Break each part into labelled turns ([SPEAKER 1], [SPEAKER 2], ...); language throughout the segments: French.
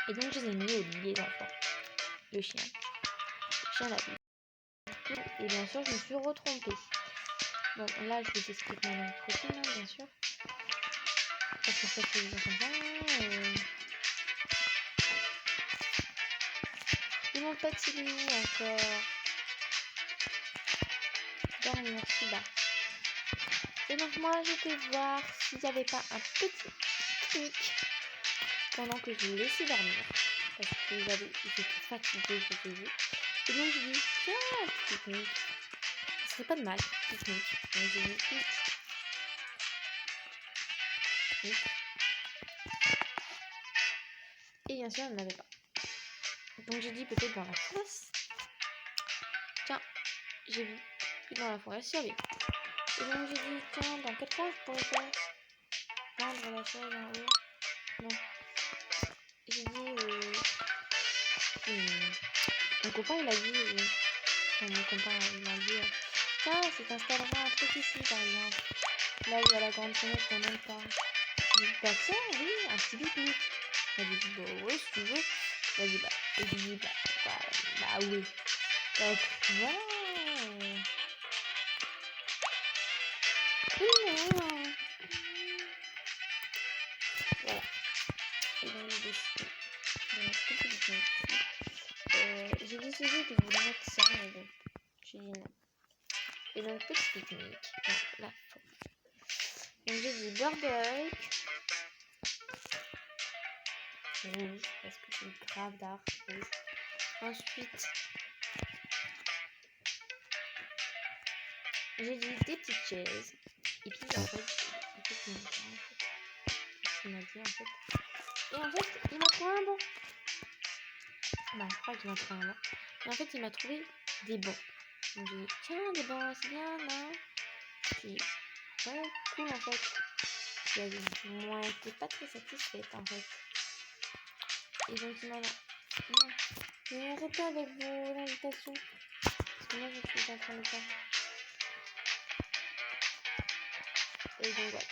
[SPEAKER 1] Et donc je les ai mis au lit, les enfants. Le chien l'a vu. Et bien sûr, je me suis retrompée. Bon, là, je vous explique ma routine, bien sûr. Parce que ça fait des enfants comme ça. Ils m'ont pas tiré encore. Dormir si bas. Et donc moi, j'étais voir s'il n'y avait pas un petit pique pendant que je les laissais dormir. Parce que j'étais fatiguée, je vous ai vu. Et donc je dis, tiens, un petit pique-nique. Ce serait pas de mal, pique-nique. Donc j'ai mis pique. Et bien sûr, elle n'avait pas. Donc j'ai dit peut-être dans la classe. Tiens, j'ai vu que dans la forêt, il y avait. Et donc j'ai dit, tiens, dans quel coin je pourrais faire vendre la chaise en haut? Non. J'ai dit, mon copain il a dit, mon copain il a dit, tiens, si t'installeras un truc ici par exemple, là il y a la grande fenêtre en même temps. J'ai dit, bah tiens, oui, un petit pique-nique. Il m'a dit, bah ouais, si tu veux. Il m'a dit, bah, et j'ai dit, bah oui. Donc voilà. Voilà. Et donc j'ai décidé de mettre quelques pique-niques ici. J'ai décidé de vous mettre ça, mais bon, j'ai dit non. Et donc petit pique-nique dans la forêt. Donc j'ai dit Burberry rouge parce que c'est grave dark rouge. Ensuite j'ai dit des petites chaises. Et puis en fait, il m'a dit en fait. Et en fait, il m'a trouvé un banc. Bah, je crois qu'il m'a trouvé un banc. Et en fait, il m'a trouvé des bancs. Donc j'ai dit, tiens, des bancs, c'est bien, non? J'ai dit, ouais, cool en fait. Il a dit, moi, j'étais pas très satisfaite en fait. Et donc il m'a dit, non, mais arrêtez avec vos invitations. Parce que moi, je suis en train de faire. Et donc voilà.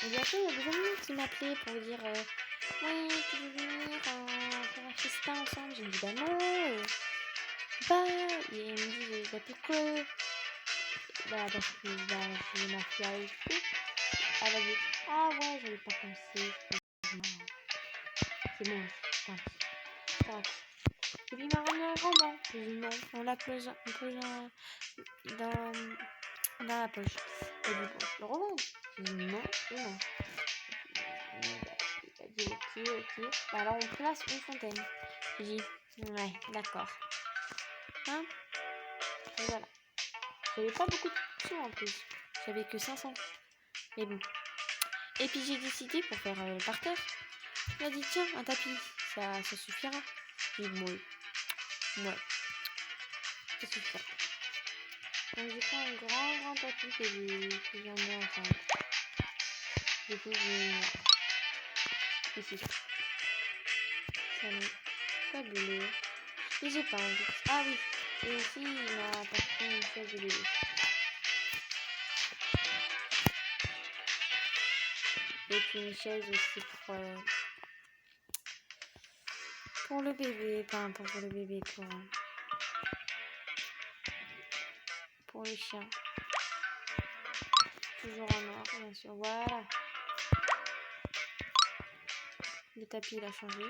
[SPEAKER 1] Et bien sûr, il y a des amis qui m'appelaient pour dire, ouais, tu veux venir faire un festin ensemble? J'ai dit, bah non. Bah, et ils me disent, bah pourquoi? Bah parce que j'ai ma fille avec vous. Elle va dire, ah ouais, j'avais pas pensé. C'est bon, tant pis. Et puis il m'a ramené un grand banc. J'ai dit non, on l'a pose dans la poche. Et du coup, je le revends. J'ai dit non et non. Il a dit ok. Bah alors on place une fontaine. J'ai dit ouais, d'accord. Hein? Et voilà. J'avais pas beaucoup de sous en plus. J'avais que 500. Mais bon. Et puis j'ai décidé pour faire le parterre. Il a dit tiens, un tapis, ça suffira. J'ai dit ouais, ça suffira. Donc j'ai pris un grand tapis que j'ai emmené ensemble. Du coup j'ai mis ici. Ça n'est pas bleu. Et j'ai pas envie. Ah oui. Et ici il m'a apporté une chaise de bébé. Et puis une chaise aussi pour le bébé, enfin pour le bébé, pour le chien. Toujours en noir, bien sûr. Voilà. Le tapis il a changé.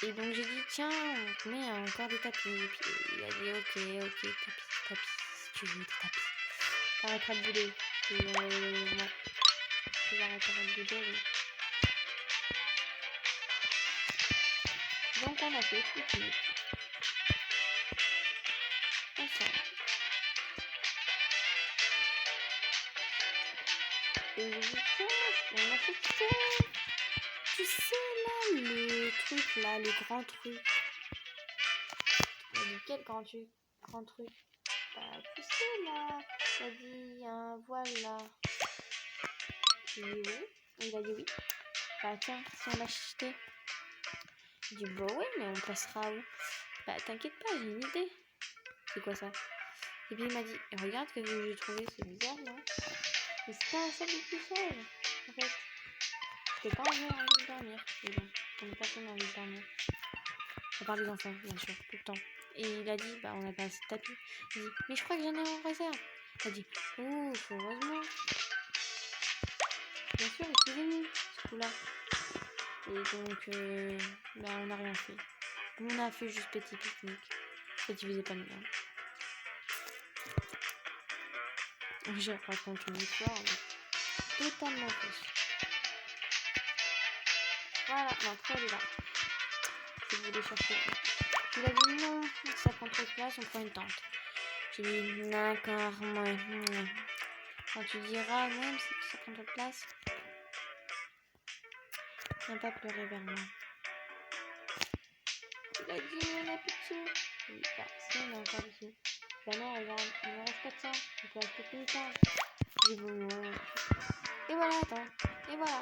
[SPEAKER 1] Et donc j'ai dit tiens, on met encore des tapis. Et puis il a dit ok, tapis, si tu veux des tapis. T'arrêteras de bouder. Ouais. Tu arrêteras de bouder, oui. Donc on a fait pique-nique. Ensemble. Et j'ai dit tiens, on a fait ça. Tu sais là, le truc là, le grand truc. Il a dit quel grand truc? Bah tu sais là, il a dit un voile là. J'ai dit oui. Il a dit oui. Bah tiens, si on l'achetait. J'ai dit bah oui, mais on passera où? Bah t'inquiète pas, j'ai une idée. C'est quoi ça? Et puis il m'a dit regarde ce que j'ai trouvé, c'est bizarre non? Mais c'était un sac de couchage en fait. Je peux pas en venir à dormir. Et bon. On n'a personne n'a envie de dormir. À part les enfants, bien sûr, tout le temps. Et il a dit, bah on n'a pas assez de tapis. Il dit, mais je crois que j'en ai en réserve. Il a dit, ouf, heureusement. Bien sûr, excusez-nous, ce coup-là. Et donc, bah on n'a rien fait. On a fait juste petit pique-nique. Et tu faisais pas de merde. Je raconte une histoire totalement fausse. Voilà, non, toi elle est là. Je voulais chercher. Il a dit non, ça prend trop de place, on prend une tente. J'ai dit d'accord, ouais. Quand tu diras même si ça prend trop de place, viens pas pleurer vers moi. Il a dit on a plus de sous. J'ai dit bah si on a encore des sous. Bah non, regarde, il me reste 400, on peut acheter plus tard. J'ai dit bon, ouais. Et voilà, attends, et voilà.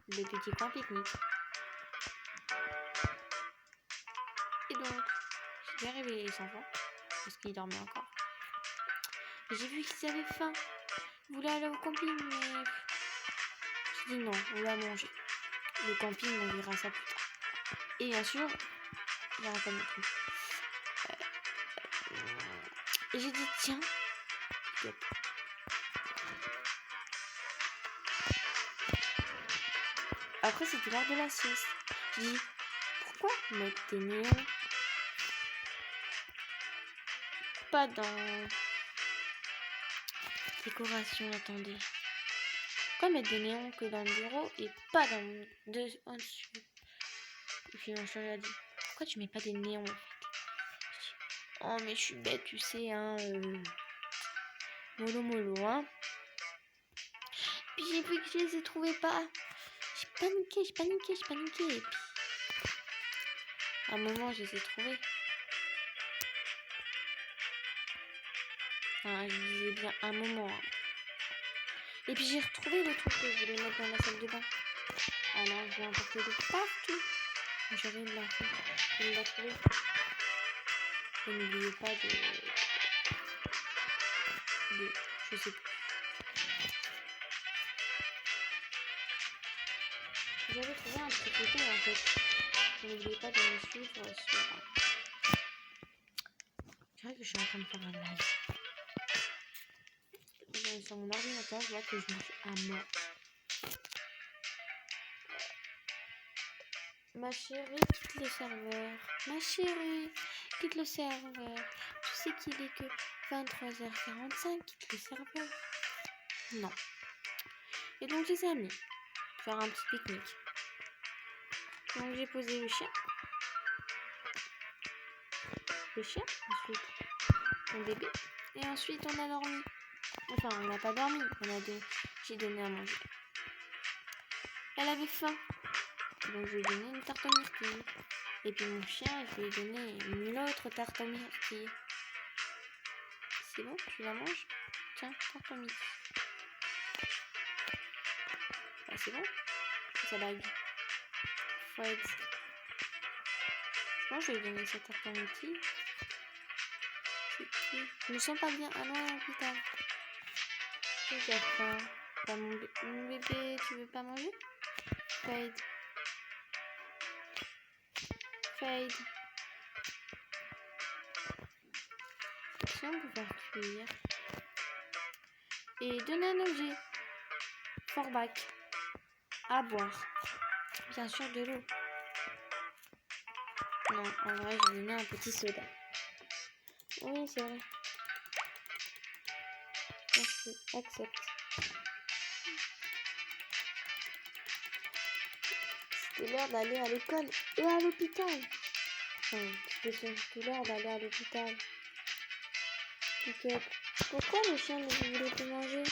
[SPEAKER 1] Le petit coin pique-nique. Et donc, j'ai bien réveillé les enfants, parce qu'ils dormaient encore. Et j'ai vu qu'ils avaient faim. Ils voulaient aller au camping, mais j'ai dit non, on va manger. Le camping, on verra ça plus tard. Et bien sûr, j'arrête pas de mettre. Et j'ai dit tiens, yep. Après c'était l'heure de la sieste. J'ai dit pourquoi mettre des néons pas dans décoration, attendez. Pourquoi mettre des néons que dans le bureau et pas dans en dessus? Et puis mon chéri a dit pourquoi tu mets pas des néons en fait? Oh mais je suis bête, tu sais hein, mollo hein. Puis j'ai vu que je les ai trouvés pas. J'ai paniqué. Et puis à un moment je les ai trouvés. Enfin, je disais bien un moment. Hein. Et puis j'ai retrouvé le truc que je voulais mettre dans la salle de bain. Alors je l'ai emporté de partout. J'avais de l'enfant. Il l'a trouvé. Et n'oubliez pas de... Je sais plus. J'avais trouvé un petit photo en fait. N'oubliez pas de me suivre sur... C'est vrai que je suis en train de faire un live. Sur mon ordinateur, je vois que je mange à mort. Ma chérie, quitte le serveur. Ma chérie, quitte le serveur. Tu sais qu'il est que 23h45, quitte le serveur. Non. Et donc les amis, faire un petit pique-nique. Donc j'ai posé le chien. Ensuite mon bébé. Et ensuite on a dormi. Enfin, on n'a pas dormi. J'ai donné à manger. Elle avait faim. Donc je lui ai donné une tarte aux myrtilles. Et puis mon chien, je lui ai donné une autre tarte aux myrtilles. C'est bon, tu la manges? Tiens, tarte aux myrtilles. Ah, c'est bon? Ça lag. Fred. Bon, je vais lui donner cette tarte aux myrtilles. Je me sens pas bien. Ah non, à l'hôpital. J'ai faim. Pas mon bébé, tu veux pas manger? Fade. Si on peut faire cuire. Et donner un objet. Forback. À boire. Bien sûr de l'eau. Non, en vrai, je vais donner un petit soda. Oui, c'est vrai. Merci, accepte. C'était l'heure d'aller à l'école et à l'hôpital. Enfin, c'était surtout l'heure d'aller à l'hôpital. Pourquoi le chien ne voulait plus manger?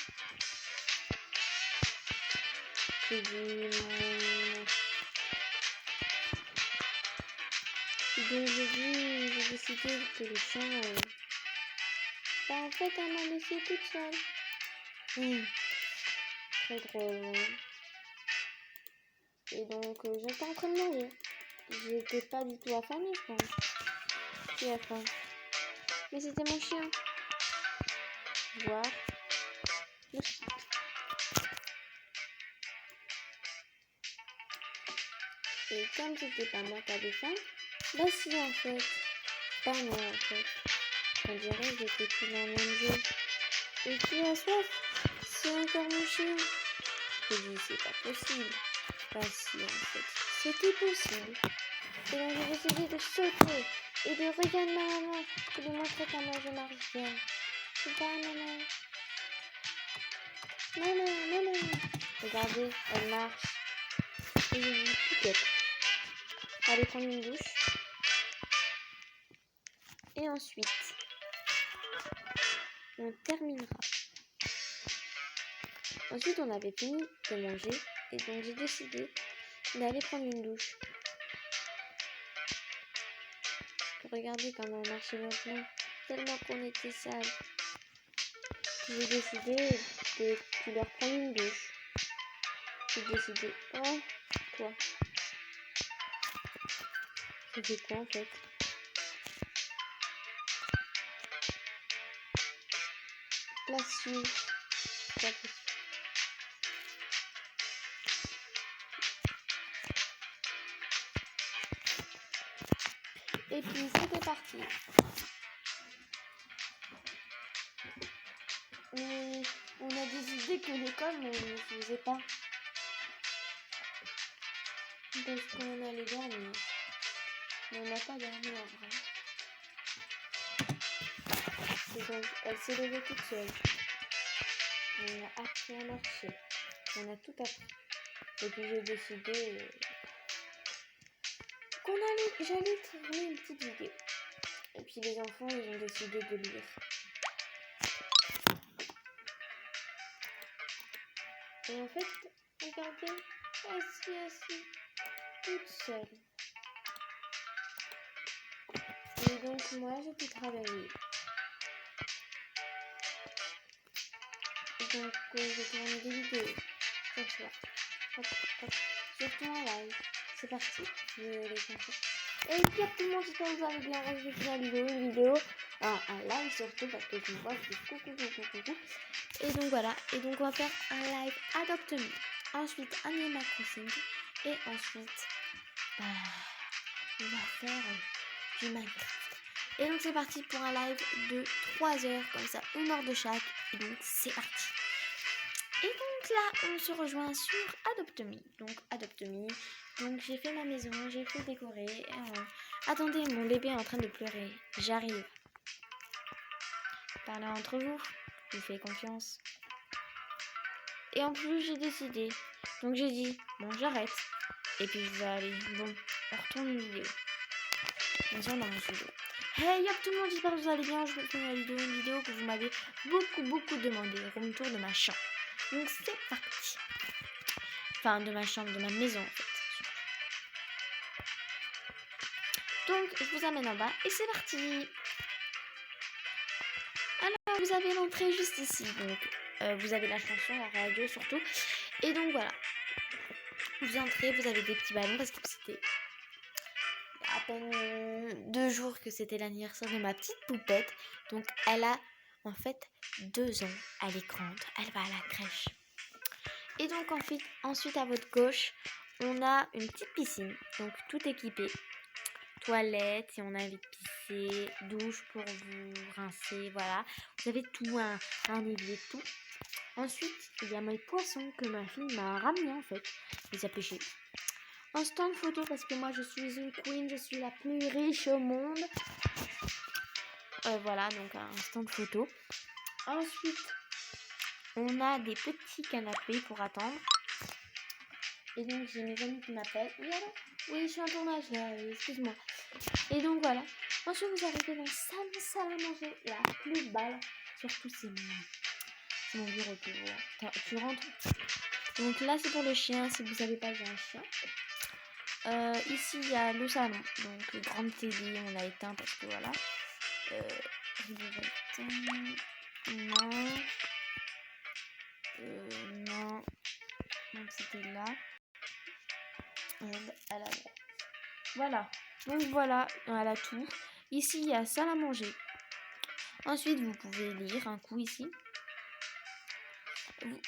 [SPEAKER 1] J'ai dit... Donc j'ai décidé que le chien... Bah en fait, elle m'a laissée toute seule. Très drôle. Hein. Et donc, j'étais en train de manger. J'étais pas du tout affamée, je pense. J'ai la faim. Mais c'était mon chien. Voir. Le site. Et comme c'était pas moi qui avais faim, bah si en fait. Bah non en fait. On dirait que j'étais plus dans le même jeu. Et qui a soif? C'est encore mon chien. J'ai dit c'est pas possible. Bah si en fait. C'était possible. Et donc j'ai décidé de sauter et de regarder ma maman et de montrer comment je marche bien. C'est pas maman. Maman. Regardez, elle marche. Et je dis peut-être. Allez prendre une douche. Et ensuite, on terminera. Ensuite, on avait fini de manger. Et donc, j'ai décidé d'aller prendre une douche. Pour regarder comment on marchait maintenant. Tellement qu'on était sale. J'ai décidé de leur prendre une douche. J'ai décidé... Oh, quoi? C'était quoi en fait? La suite. Pas possible. Et puis c'était parti. Mais on a décidé que l'école ne le faisait pas. Parce qu'on allait dormir. Mais on n'a pas dormi en vrai. Et donc elle s'est levée toute seule. On a appris à marcher. On a tout appris. Et puis j'ai décidé j'allais tourner une petite vidéo. Et puis les enfants ils ont décidé de lire. Et en fait, regardez, assis, toute seule. Et donc moi j'ai pu travailler. Et donc j'ai tourné des vidéos. Ce soir. Hop. Surtout en live. C'est parti. Les enfants. Et puis à tout le monde, j'espère que vous allez bien. Je vais finaliser une vidéo. Un live surtout parce que je me vois, je dis coucou. Et donc voilà. Et donc on va faire un live Adopt Me. Ensuite Animal Crossing. Et ensuite on va faire du Minecraft. Et donc c'est parti pour un live de 3 heures. Comme ça, 1 heure de chaque. Et donc c'est parti. Et donc là, on se rejoint sur Adopt Me. Donc Adopt Me. Donc j'ai fait ma maison, j'ai fait décorer. Attendez, mon bébé est en train de pleurer. J'arrive. Parlez entre vous. Je vous fais confiance. Et en plus, j'ai décidé. Donc j'ai dit, bon, j'arrête. Et puis je vais aller. Bon, on retourne une vidéo. On dans une vidéo. Hey, hop tout le monde, j'espère que vous allez bien. Je vais faire une vidéo que vous m'avez beaucoup demandé. Room tour de ma chambre. Donc c'est parti. Enfin, de ma chambre, de ma maison en fait. Donc je vous amène en bas et c'est parti. Alors vous avez l'entrée juste ici. Donc vous avez la chanson, la radio surtout. Et donc voilà. Vous entrez, vous avez des petits ballons parce que c'était à peine 2 jours que c'était l'anniversaire de ma petite poupette. Donc elle a en fait 2 ans. Elle est grande. Elle va à la crèche. Et donc ensuite à votre gauche, on a une petite piscine, donc tout équipé. Toilette, si on a envie de pisser, douche pour vous rincer, voilà. Vous avez tout, un évier, tout. Ensuite, il y a mes poissons que ma fille m'a ramené en fait. Les a pêchés. Un stand photo parce que moi je suis une queen, je suis la plus riche au monde. Voilà, donc un stand photo. Ensuite, on a des petits canapés pour attendre. Et donc j'ai mes amis qui m'appellent. Oui, alors? Oui, je suis en tournage là, excuse-moi. Et donc voilà. Ensuite vous arrivez dans la salle à manger, la plus belle. Surtout c'est mon bureau, tu rentres. Donc là c'est pour le chien, si vous savez pas j'ai un chien. Ici il y a le salon, donc grande télé, on l'a éteint parce que voilà. Non. Donc c'était là. Voilà. Donc voilà, elle a tout. Ici, il y a salle à manger. Ensuite, vous pouvez lire un coup ici.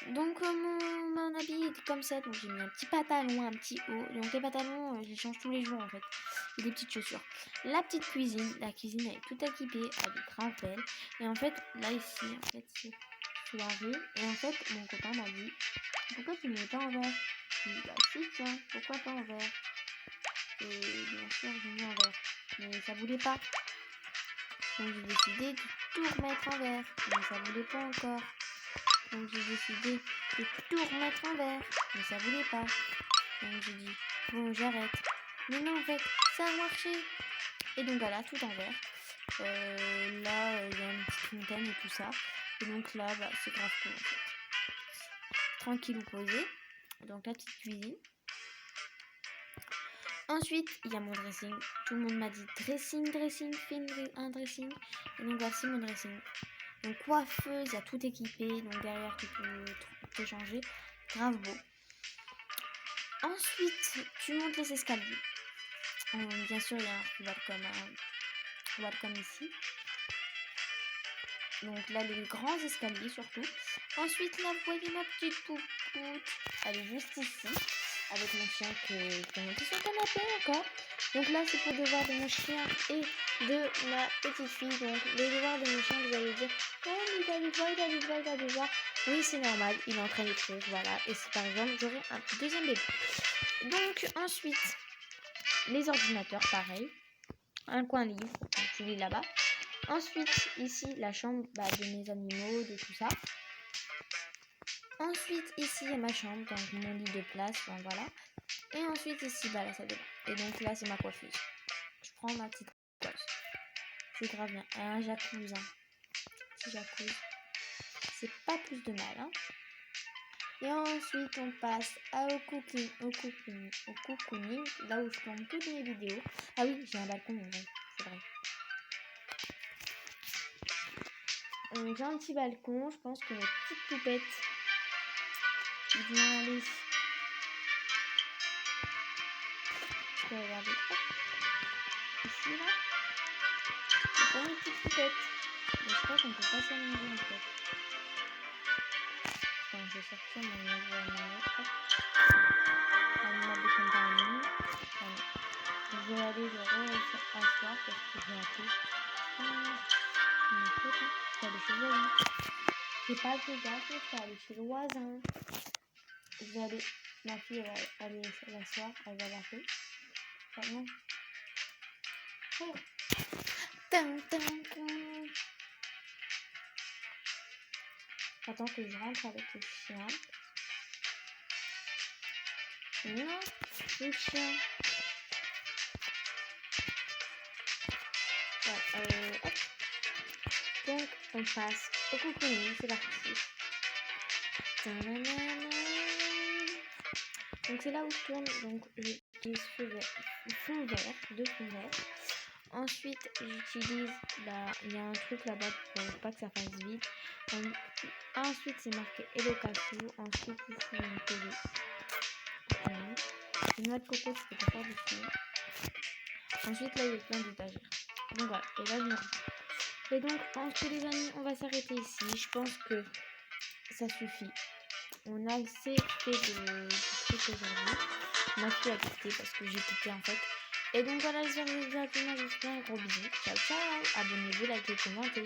[SPEAKER 1] Donc mon habit est comme ça, donc j'ai mis un petit pantalon, un petit haut. Donc les pantalons, je les change tous les jours en fait. Et des petites chaussures. La petite cuisine, la cuisine elle est tout équipée, elle est grave belle. Et en fait, là ici, en fait, c'est soirée. Et en fait, mon copain m'a dit, pourquoi tu ne mets pas en vert? Je lui ai dit, bah si, tiens, pourquoi pas en vert? Et bien sûr, j'ai mis en vert. Mais ça voulait pas. Donc j'ai décidé de tout remettre en vert. Mais ça voulait pas encore. Donc j'ai décidé de tout remettre en vert. Mais ça voulait pas. Donc j'ai dit, bon j'arrête. Mais non en fait, ça a marché. Et donc voilà, tout en vert. Là, il y a une petite fontaine et tout ça. Et donc là, bah, c'est grave cool en fait. Tranquille ou posé. Donc la petite cuisine. Ensuite, il y a mon dressing. Tout le monde m'a dit dressing, fais un dressing. Et donc voici mon dressing. Donc coiffeuse, il y a tout équipé. Donc derrière, tu peux te changer. Grave beau. Ensuite, tu montes les escaliers. Bien sûr, il y a un welcome ici. Donc là, les grands escaliers surtout. Ensuite, là, vous voyez ma petite poupoute. Elle est juste ici. Avec mon chien qui est monté sur le canapé encore. Donc là, c'est pour le devoir de mon chien et de ma petite fille. Donc, les devoirs de mon chien, vous allez dire, oh, mais il a des devoirs. Oui, c'est normal, il est en train d'écrire, voilà. Et si par exemple, j'aurai un deuxième bébé. Donc, ensuite, les ordinateurs, pareil. Un coin livre, donc tu lis là-bas. Ensuite, ici, la chambre de mes animaux, de tout ça. Ensuite, ici, il y a ma chambre, donc mon lit de place, bon, voilà. Et ensuite, ici, la salle de bain. Et donc là, c'est ma coiffeuse. Je prends ma petite coiffeuse. C'est grave bien. Un jacuzzi. Petit jacuzzi. C'est pas plus de mal, hein. Et ensuite, on passe au cocooning, là où je tourne toutes mes vidéos. Ah oui, j'ai un balcon, c'est vrai. Donc, j'ai un petit balcon. Je pense que mes petites poupettes vont aller. Je peux regarder. Ici, là. C'est pour mes petites poupettes. Mais je crois qu'on peut pas s'amuser en fait. Enfin, je vais sortir mon nouveau animal de compagnie. Voilà. Je vais aller le asseoir parce que j'ai un peu. Je vais aller chez le voisin. J'ai pas de gaz, mais je vais aller chez le voisin. Je vais aller. Ma fille, elle va aller s'asseoir, elle va l'appeler. Vraiment. Oh. Attends que je rentre avec le chien. Non, le chien. Ouais, hop. Donc, on passe au cocooning, c'est parti. Donc, c'est là où je tourne. Donc, j'utilise fond vert, deux fonds verts. Ensuite, j'utilise, il y a un truc là-bas pour pas que ça fasse vide. Ensuite, c'est marqué Hello Cafou. Ensuite, ici, il y a une télé. Une noix de coco, c'était pour faire du film. Ensuite, là, il y a plein d'étagères. Donc voilà, et là, je me retrouve. Et donc, je pense que les amis, on va s'arrêter ici. Je pense que ça suffit. On a assez fait de trucs aujourd'hui. Ma fille a quitté parce que j'ai quitté en fait. Et donc voilà, j'espère que vous avez bien. Je vous fais un gros bisou. Ciao, ciao. Abonnez-vous, likez, commentez.